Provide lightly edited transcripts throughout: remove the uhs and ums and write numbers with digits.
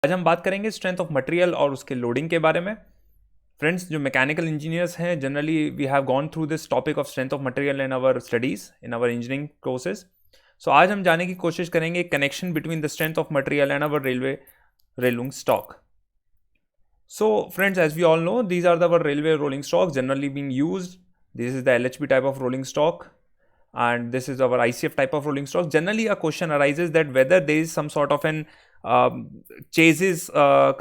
आज हम बात करेंगे स्ट्रेंथ ऑफ मटेरियल और उसके लोडिंग के बारे में। फ्रेंड्स, जो मैकेनिकल इंजीनियर्स हैं, generally we have gone through this topic of strength of material in our studies, in our engineering courses. So आज हम जानने की कोशिश करेंगे connection between the strength of material and our railway rolling stock. So friends, as we all know, these are our railway rolling stocks generally being used. This is the LHB type of rolling stock and this is our ICF type of rolling stock. Generally a question arises that whether there is some sort of an chases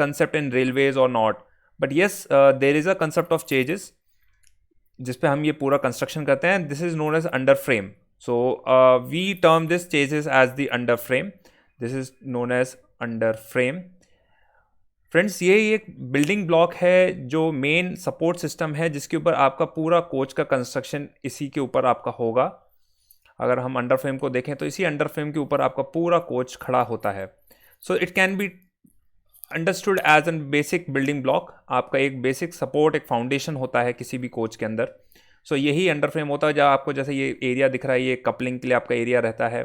concept in railways or not. But yes, there is a concept of chases जिस पे हम ये पूरा construction करते हैं. This is known as under frame. So we term this chases as the under frame. This is known as under frame. Friends, ये एक building block है जो मेन सपोर्ट सिस्टम है जिसके ऊपर आपका पूरा कोच का कंस्ट्रक्शन इसी के ऊपर आपका होगा. अगर हम अंडर फ्रेम को देखें तो इसी अंडर फ्रेम के ऊपर आपका पूरा कोच खड़ा होता है. So it can be understood as an basic building block. आपका एक बेसिक सपोर्ट, एक फाउंडेशन होता है किसी भी कोच के अंदर. सो यही अंडर फ्रेम होता है. जब आपको जैसे ये एरिया दिख रहा है, ये कपलिंग के लिए आपका एरिया रहता है,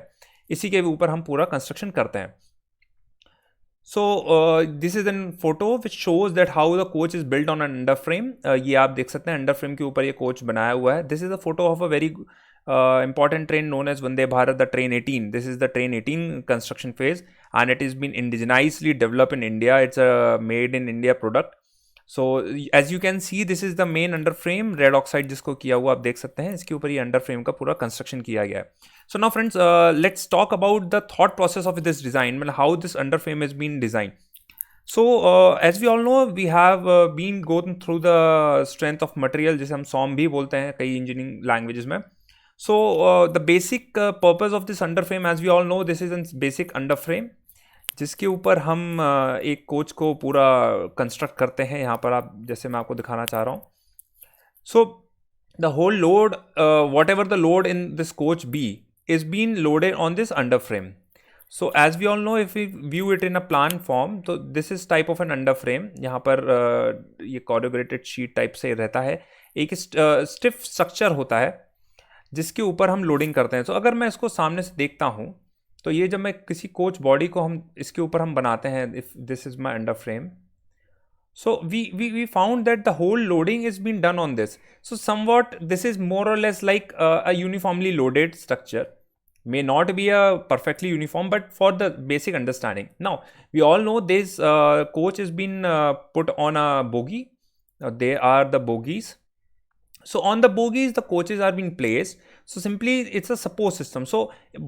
इसी के ऊपर हम पूरा कंस्ट्रक्शन करते हैं. So this is a photo which shows that how the coach is built on an under frame. ये आप देख सकते हैं अंडर फ्रेम के ऊपर ये कोच बनाया हुआ है. This is a photo of a very important train known as Vande Bharat, the train 18. This is the train 18 construction phase and it has been indigenously developed in India. It's a made in India product. So as you can see, this is the main under frame. Red oxide जिसको किया हुआ आप देख सकते हैं, इसके ऊपर ये अंडर फ्रेम का पूरा कंस्ट्रक्शन किया गया है. So now friends, let's talk about the thought process of this design, मतलब how this under frame has been designed. So as we all know, we have been going through the strength of material, जिसे हम SOM भी बोलते हैं कई engineering languages में. So the basic purpose of this under frame, as we all know, this is a basic under frame जिसके ऊपर हम एक कोच को पूरा कंस्ट्रक्ट करते हैं. यहाँ पर आप जैसे मैं आपको दिखाना चाह रहा हूँ. So the whole load, whatever the load in this coach be is being loaded on this under frame. So as we all know, if we view it in a plan form, तो this is type of an under frame. यहाँ पर ये corrugated sheet type से रहता है. एक stiff structure होता है जिसके ऊपर हम लोडिंग करते हैं. तो अगर मैं इसको सामने से देखता हूँ तो ये जब मैं किसी कोच बॉडी को हम इसके ऊपर हम बनाते हैं, if this is my under frame, so we found that the whole loading is being done on this. So somewhat this is more or less like a uniformly loaded structure. May not be a perfectly uniform, but for the basic understanding. Now we all know this coach has been put on a bogie. They are the bogies. So on the bogies the coaches are being placed. So simply it's a support system. So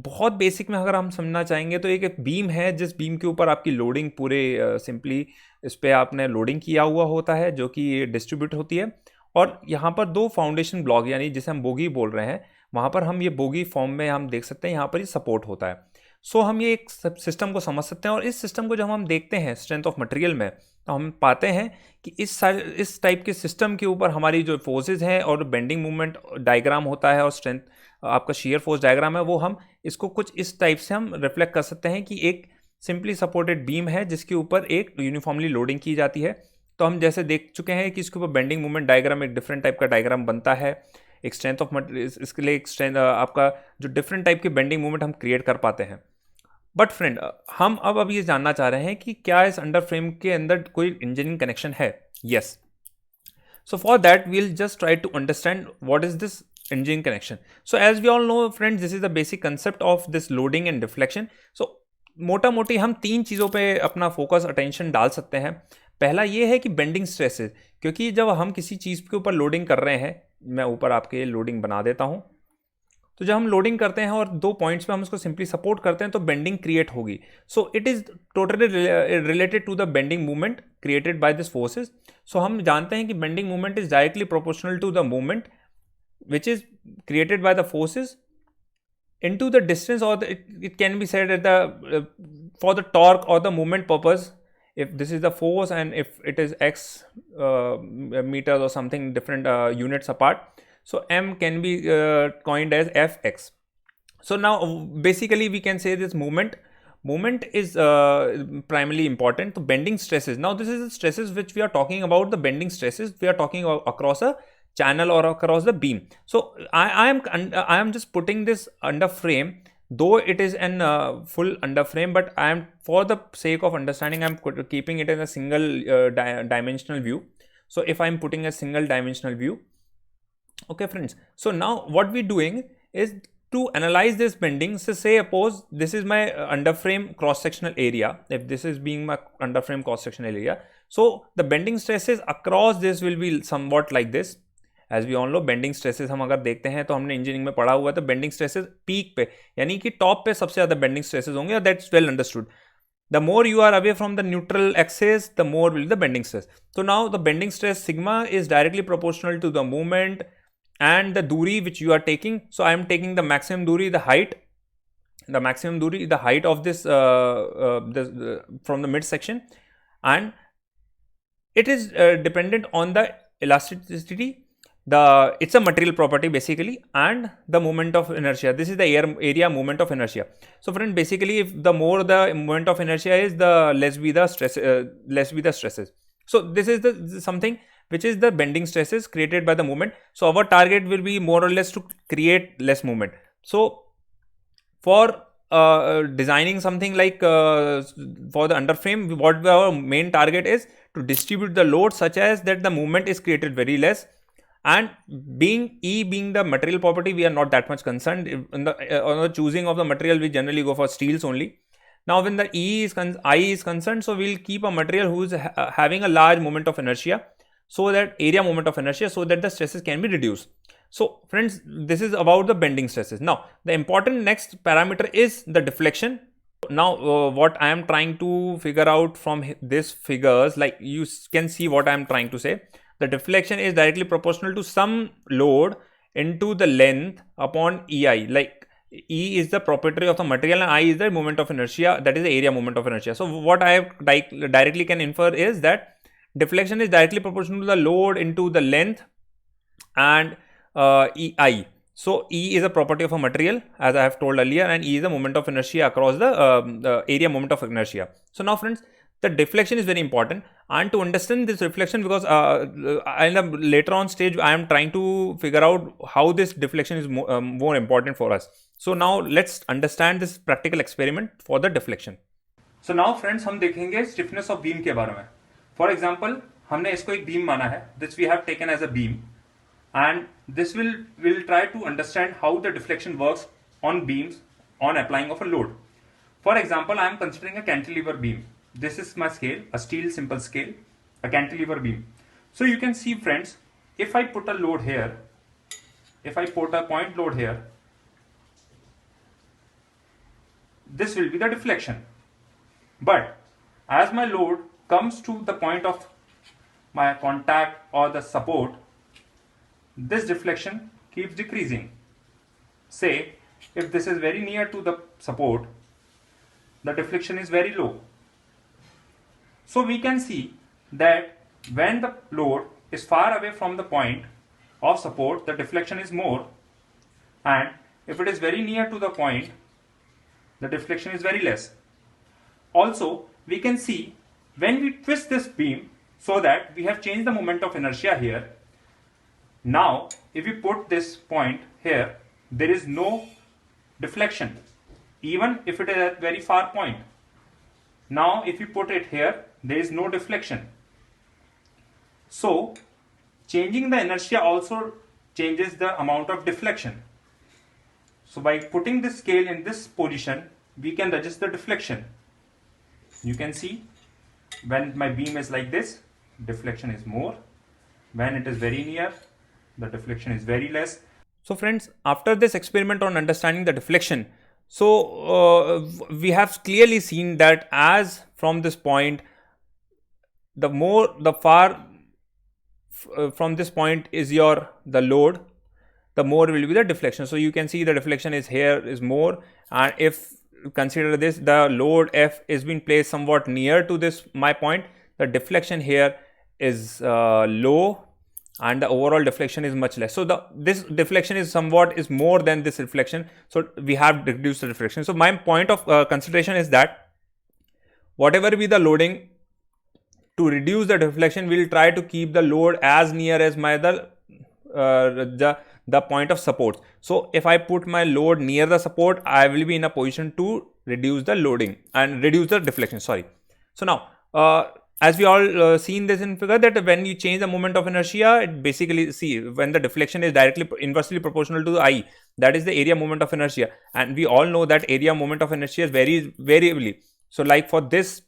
बहुत basic में अगर हम समझना चाहेंगे तो एक beam है जिस बीम के ऊपर आपकी लोडिंग पूरे सिंपली इस पर आपने लोडिंग किया हुआ होता है जो कि डिस्ट्रीब्यूट होती है. और यहाँ पर दो फाउंडेशन ब्लॉक यानी जिसे हम बोगी बोल रहे हैं, वहाँ पर हम ये बोगी फॉर्म में हम देख सकते हैं यहाँ पर ये सपोर्ट होता है. सो हम ये एक सिस्टम को समझ सकते हैं. और इस सिस्टम को जब हम देखते हैं स्ट्रेंथ ऑफ मटेरियल में तो हम पाते हैं कि इस टाइप के सिस्टम के ऊपर हमारी जो फोर्सेज हैं और बेंडिंग मूवमेंट डायग्राम होता है और स्ट्रेंथ आपका शेयर फोर्स डायग्राम है, वो हम इसको कुछ इस टाइप से हम रिफ्लेक्ट कर सकते हैं कि एक सिंपली सपोर्टेड बीम है जिसके ऊपर एक यूनिफॉर्मली लोडिंग की जाती है. तो हम जैसे देख चुके हैं कि इसके ऊपर बेंडिंग मूवमेंट डायग्राम एक डिफरेंट टाइप का डायग्राम बनता है. एक स्ट्रेंथ ऑफ मटेरियल, इसके लिए एक स्ट्रेंथ आपका जो डिफरेंट टाइप के बेंडिंग मूवमेंट हम क्रिएट कर पाते हैं. बट फ्रेंड, हम अब ये जानना चाह रहे हैं कि क्या इस अंडर फ्रेम के अंदर कोई इंजीनियरिंग कनेक्शन है. Yes. So for that we'll just try to understand what is this engineering connection. So as we all know friends, this is the basic concept of this loading and deflection. So मोटा मोटी हम तीन चीज़ों पे अपना focus attention डाल सकते हैं. पहला ये है कि बेंडिंग स्ट्रेसेस, क्योंकि जब हम किसी चीज़ के ऊपर लोडिंग कर रहे हैं, मैं ऊपर आपके लोडिंग बना देता हूँ, तो जब हम लोडिंग करते हैं और दो पॉइंट्स पे हम उसको सिंपली सपोर्ट करते हैं तो बेंडिंग क्रिएट होगी. So it is totally related to the bending movement created by this forces. So हम जानते हैं कि bending movement is directly proportional to the movement which is created by the forces into the distance, or it can be said at the for the torque or the movement purpose. If this is the force and if it is x meters or something different units apart, so m can be coined as fx. So now basically we can say this movement is primarily important to bending stresses. Now this is the stresses which we are talking about. The bending stresses we are talking across a channel or across the beam. So I am just putting this under frame though it is an full underframe, but I am, for the sake of understanding, I'm keeping it in a single dimensional view. So if I'm putting a single dimensional view, okay friends, so now what we're doing is to analyze this bending. So say suppose this is my underframe cross sectional area. If this is being my underframe cross sectional area, so the bending stresses across this will be somewhat like this. As we on low bending stresses हम अगर देखते हैं तो हमने engineering में पढ़ा हुआ है, तो बेंडिंग स्ट्रेसेस पीक पे यानी कि टॉप पे सबसे ज्यादा बेंडिंग स्ट्रेसेस होंगे, और that's well understood. The more you are away from the neutral axis, the more will be the bending stress. So now the bending stress sigma is directly proportional to the moment and the duri which you are taking. So I am taking the maximum duri, the height of this from the midsection, and it is dependent on the elasticity. It's a material property basically, and the moment of inertia. This is the area moment of inertia. So friend, basically if the more the moment of inertia is, the less be the stresses. So this is the something which is the bending stresses created by the moment. So our target will be more or less to create less moment. So for designing something like for the underframe, what our main target is to distribute the load such as that the movement is created very less. And being the material property, we are not that much concerned. In the on the choosing of the material, we generally go for steels only. Now when the I is concerned, so we'll keep a material who is having a large moment of inertia, so that area moment of inertia, so that the stresses can be reduced. So friends, this is about the bending stresses. Now the important next parameter is the deflection. Now what I am trying to figure out from this figures, like you can see what I am trying to say. The deflection is directly proportional to some load into the length upon EI. Like E is the property of the material and I is the moment of inertia, that is the area moment of inertia. So what I directly can infer is that deflection is directly proportional to the load into the length and EI. So E is a property of a material, as I have told earlier, and E is the moment of inertia across the area moment of inertia. So now friends, the deflection is very important, and to understand this reflection, because in the later on stage I am trying to figure out how this deflection is more important for us. So now let's understand this practical experiment for the deflection. So now friends, हम देखेंगे stiffness of beam के बारे में. For example, हमने इसको एक beam माना है, this we have taken as a beam, and this will try to understand how the deflection works on beams on applying of a load. For example, I am considering a cantilever beam. This is my scale, a steel simple scale, a cantilever beam. So you can see friends, if I put a load here, if I put a point load here, this will be the deflection. But as my load comes to the point of my contact or the support, this deflection keeps decreasing. Say, if this is very near to the support, the deflection is very low. So we can see that when the load is far away from the point of support, the deflection is more, and if it is very near to the point, the deflection is very less. Also, we can see when we twist this beam, so that we have changed the moment of inertia here. Now, if we put this point here, there is no deflection, even if it is at very far point. Now, if we put it here, there is no deflection. So, changing the inertia also changes the amount of deflection. So, by putting this scale in this position, we can adjust the deflection. You can see when my beam is like this, deflection is more. When it is very near, the deflection is very less. So friends, after this experiment on understanding the deflection, so we have clearly seen that as from this point, the far from this point is the load, the more will be the deflection. So you can see the deflection is here is more, and if you consider this, the load F is being placed somewhat near to this my point, the deflection here is low, and the overall deflection is much less. So this deflection is somewhat is more than this reflection. So we have reduced the deflection. So my point of consideration is that whatever be the loading, to reduce the deflection, we will try to keep the load as near as the the point of support. So if I put my load near the support, I will be in a position to reduce the loading and reduce the deflection. Sorry. So now, as we all seen this in figure, that when you change the moment of inertia, it basically, see, when the deflection is directly inversely proportional to the I, that is the area moment of inertia, and we all know that area moment of inertia varies variably. So like for this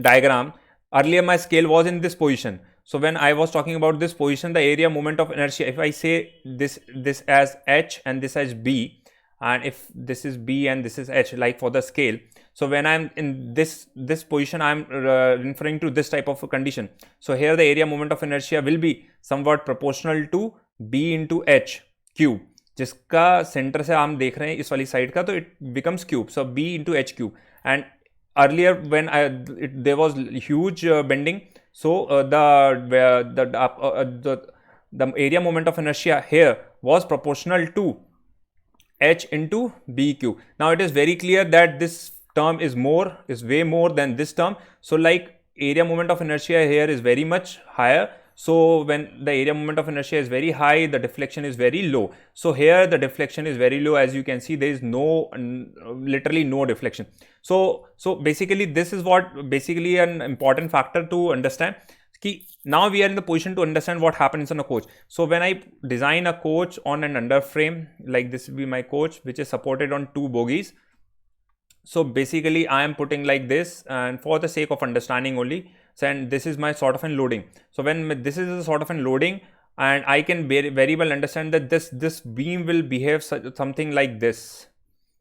diagram, earlier my scale was in this position. So when I was talking about this position, the area moment of inertia, if I say this as H and this as B, and if this is B and this is H, like for the scale, so when I'm in this position, I'm referring to this type of a condition. So here the area moment of inertia will be somewhat proportional to B into H cube, जिसका center से हम देख रहे हैं इस वाली side का, तो it becomes cube. So B into H cube. And earlier when there was huge bending, so the area moment of inertia here was proportional to H into B cube. Now it is very clear that this term is way more than this term. So like area moment of inertia here is very much higher. So when the area moment of inertia is very high, the deflection is very low. So here the deflection is very low. As you can see, there is literally no deflection. So basically this is what basically an important factor to understand. Now we are in the position to understand what happens on a coach. So when I design a coach on an underframe, like this will be my coach, which is supported on 2 bogies. So basically I am putting like this, and for the sake of understanding only, and this is my sort of unloading. So when this is a sort of unloading, and I can very well understand that this beam will behave something like this.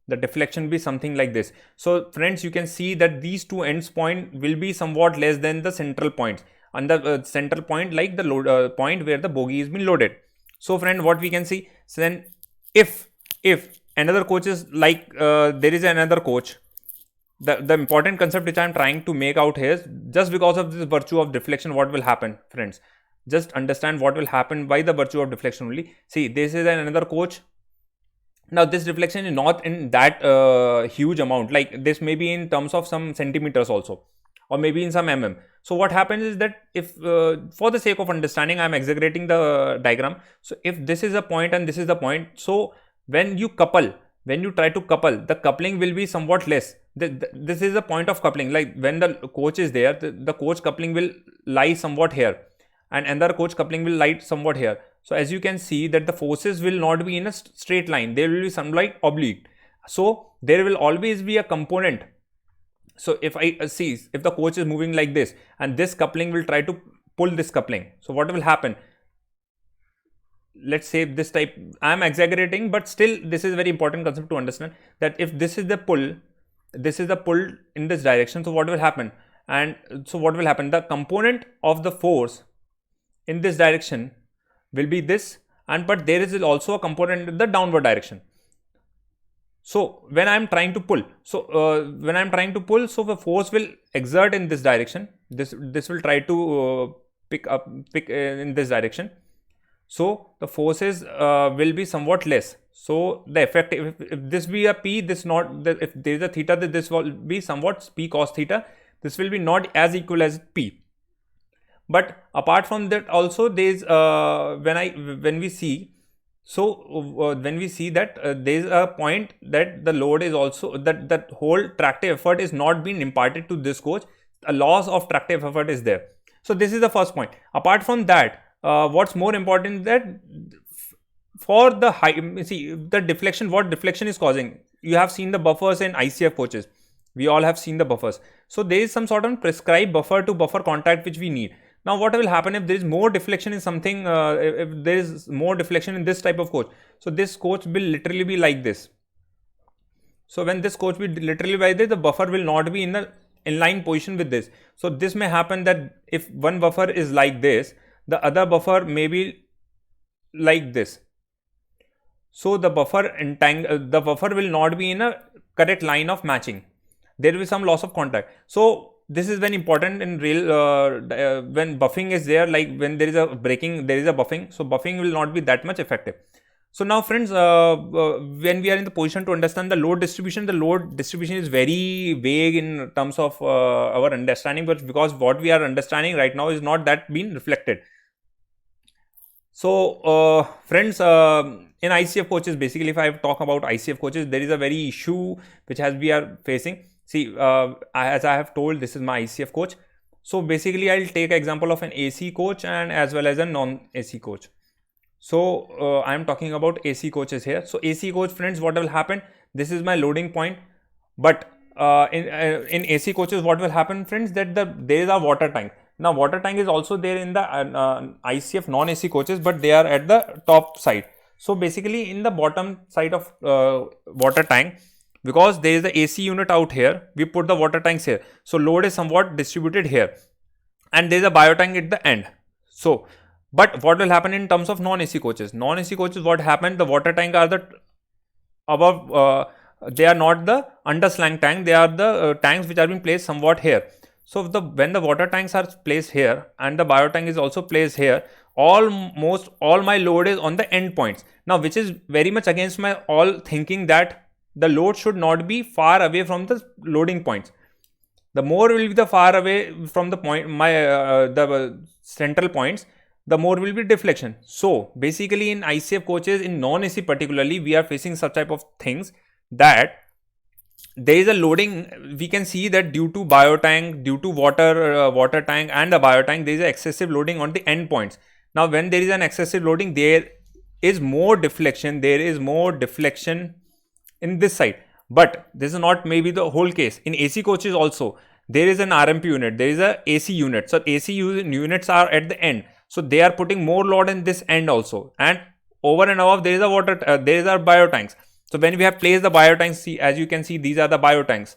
The deflection be something like this. So friends, you can see that these two ends point will be somewhat less than the central points. And the central point, like the load point where the bogie is been loaded. So friend, what we can see, so then if another coach is like there is another coach, the important concept which I am trying to make out here is, just because of this virtue of deflection, what will happen, friends? Just understand what will happen by the virtue of deflection only. See, this is another coach. Now this deflection is not in that huge amount, like this may be in terms of some centimeters also, or maybe in some mm. So what happens is that if for the sake of understanding, I am exaggerating the diagram. So if this is a point and this is the point, so when you try to couple, the coupling will be somewhat less. This is the point of coupling, like when the coach is there, the coach coupling will lie somewhat here, and another coach coupling will lie somewhat here. So as you can see that the forces will not be in a straight line, they will be somewhat oblique. So there will always be a component. So if I see, if the coach is moving like this, and this coupling will try to pull this coupling, so what will happen? Let's say this type, I am exaggerating, but still this is a very important concept to understand, that if this is the pull, this is the pull in this direction, so what will happen? And so what will happen? The component of the force in this direction will be this, and but there is also a component in the downward direction. So when I am trying to pull, so so the force will exert in this direction. This will try to pick in this direction. So the forces will be somewhat less. So the effect, if this be a P, this not, if there is a theta, this will be somewhat P cos theta. This will be not as equal as P. But apart from that also, there is when we see that there is a point that the load is also, that whole tractive effort is not being imparted to this coach. A loss of tractive effort is there. So this is the first point. Apart from that, what's more important is that for the the deflection, what deflection is causing, you have seen the buffers in ICF coaches. We all have seen the buffers. So there is some sort of prescribed buffer to buffer contact which we need. Now what will happen if there is more deflection in something, if there is more deflection in this type of coach? So this coach will literally be like this. So when this coach will literally like this, the buffer will not be in the inline position with this. So this may happen that if one buffer is like this, the other buffer may be like this. So the buffer will not be in a correct line of matching. There will be some loss of contact. So this is very important in real when buffing is there, like when there is a breaking, there is a buffing. So buffing will not be that much effective. So now friends, when we are in the position to understand the load distribution is very vague in terms of our understanding, but because what we are understanding right now is not that being reflected. So, friends, in ICF coaches, basically, if I talk about ICF coaches, there is a very issue which we are facing. See, as I have told, this is my ICF coach. So basically, I'll take example of an AC coach and as well as a non-AC coach. So I'm talking about AC coaches here. So AC coach, friends, what will happen? This is my loading point, but in AC coaches, what will happen, friends? That there is a water tank. Now, water tank is also there in the ICF non-AC coaches, but they are at the top side. So basically, in the bottom side of water tank, because there is the AC unit out here, we put the water tanks here. So load is somewhat distributed here, and there is a biotank at the end. So, but what will happen in terms of non-AC coaches? Non-AC coaches, what happened? The water tank are the above. They are not the underslang tank. They are the tanks which are being placed somewhat here. So when the water tanks are placed here and the biotank is also placed here, almost all my load is on the end points. Now, which is very much against my all thinking that the load should not be far away from the loading points. The more will be the far away from the point, the central points, the more will be deflection. So basically, in ICF coaches, in non-AC particularly, we are facing such type of things that there is a loading. We can see that due to biotank, due to water tank and a biotank, there is excessive loading on the end points. Now, when there is an excessive loading, there is more deflection. There is more deflection in this side. But this is not maybe the whole case. In AC coaches also, there is an RMP unit. There is a AC unit. So AC units are at the end. So they are putting more load in this end also. And over and above, there is a there is a biotanks. So when we have placed the biotanks, see, as you can see, these are the biotanks,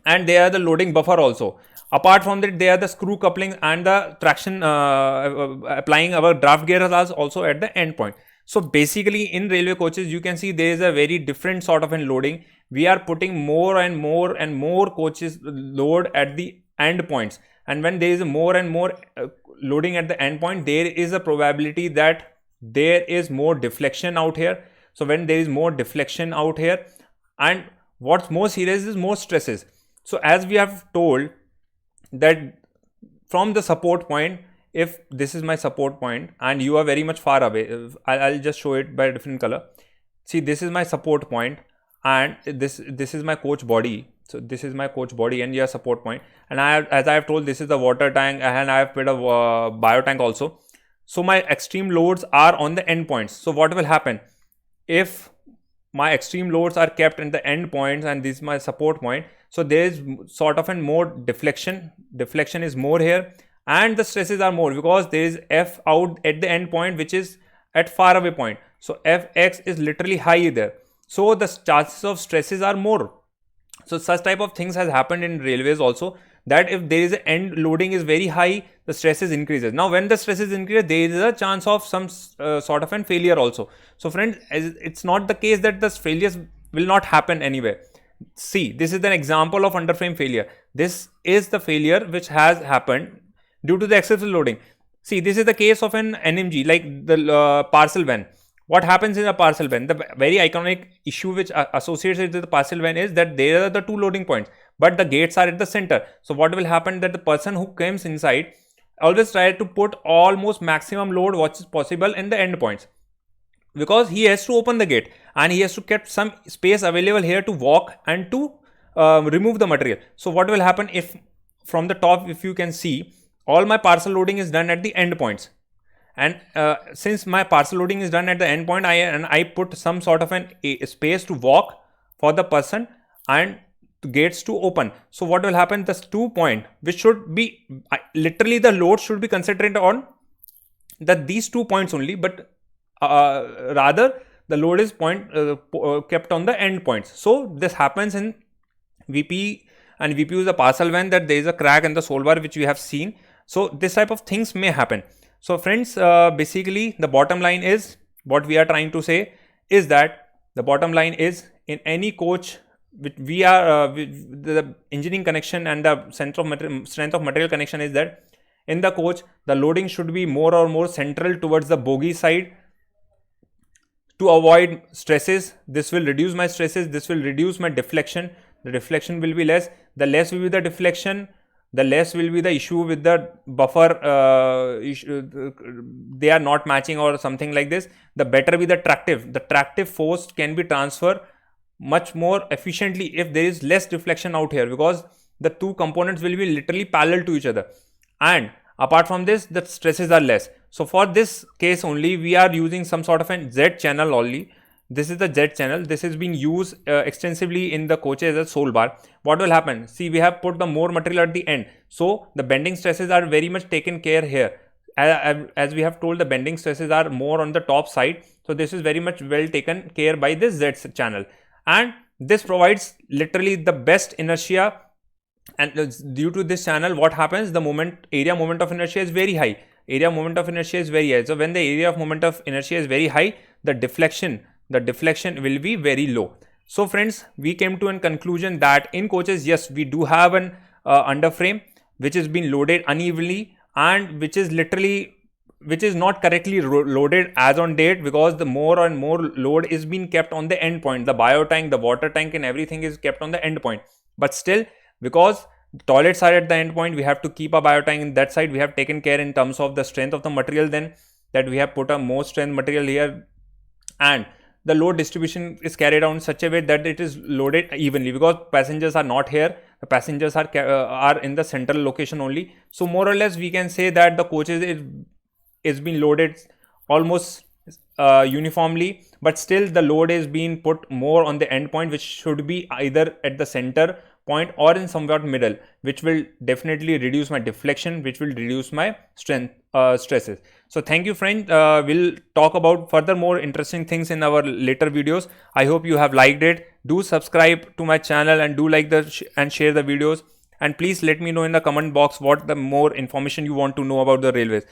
and they are the loading buffer also. Apart from that, they are the screw coupling and the traction applying our draft gear also at the end point. So basically, in railway coaches, you can see there is a very different sort of loading. We are putting more and more and more coaches load at the end points, and when there is more and more loading at the end point, there is a probability that there is more deflection out here. So when there is more deflection out here, and what's more serious is more stresses. So as we have told that from the support point, if this is my support point and you are very much far away, I'll just show it by a different color. See, this is my support point and this is my coach body. So this is my coach body and your support point. And as I have told, this is the water tank and I have put a biotank also. So my extreme loads are on the end points. So what will happen? If my extreme loads are kept in the end points and this is my support point, so there is sort of more deflection is more here, and the stresses are more because there is F out at the end point which is at far away point. So Fx is literally high there, so the chances of stresses are more. So such type of things has happened in railways also, that if there is an end loading is very high, the stresses increases. Now when the stresses increase, there is a chance of some sort of an failure also. So friends, it's not the case that the failures will not happen anywhere. See, this is an example of underframe failure. This is the failure which has happened due to the excessive loading. See, this is the case of an NMG, like the parcel van. What happens in a parcel van? The very iconic issue which associates with the parcel van is that there are the two loading points, but the gates are at the center. So what will happen, that the person who comes inside always try to put almost maximum load what is possible in the end points, because he has to open the gate and he has to keep some space available here to walk and to remove the material. So what will happen, if from the top, if you can see, all my parcel loading is done at the end points. And since my parcel loading is done at the end point, I put some sort of a space to walk for the person and the gates to open. So what will happen, this 2 point which should be literally the load should be concentrated on these 2 points only, but rather the load is kept on the end points. So this happens in VP, and VP is a parcel van, that there is a crack in the sole bar which we have seen. So this type of things may happen. So friends, basically the bottom line is, what we are trying to say is that the bottom line is, in any coach which we are the engineering connection and the strength of material connection is that in the coach the loading should be more or more central towards the bogie side to avoid stresses. This will reduce my stresses, this will reduce my deflection. The deflection will be less. The less will be the deflection, the less will be the issue with the buffer they are not matching or something like this, the better be the tractive force can be transferred much more efficiently if there is less deflection out here, because the two components will be literally parallel to each other, and apart from this the stresses are less. So for this case only we are using some sort of a Z channel only. This is the Z channel. This is being used extensively in the coaches as sole bar. What will happen? See, we have put the more material at the end, so the bending stresses are very much taken care here. As we have told, the bending stresses are more on the top side, so this is very much well taken care by this Z channel, and this provides literally the best inertia. And due to this channel, what happens? The area moment of inertia is very high. Area moment of inertia is very high. So when the area of moment of inertia is very high, the deflection will be very low. So friends, we came to a conclusion that in coaches, yes, we do have an underframe which is being loaded unevenly, and which is not correctly loaded as on date, because the more and more load is being kept on the end point. The bio tank, the water tank and everything is kept on the end point, but still, because toilets are at the end point, we have to keep a bio tank in that side. We have taken care in terms of the strength of the material, then that we have put a more strength material here, and the load distribution is carried out in such a way that it is loaded evenly, because passengers are not here, the passengers are in the central location only. So more or less we can say that the coaches is being loaded almost uniformly, but still the load is being put more on the end point, which should be either at the center point or in somewhat middle, which will definitely reduce my deflection, which will reduce my stresses. So thank you friend. We'll talk about further more interesting things in our later videos. I hope you have liked it. Do subscribe to my channel and do like and share the videos, and please let me know in the comment box what the more information you want to know about the railways.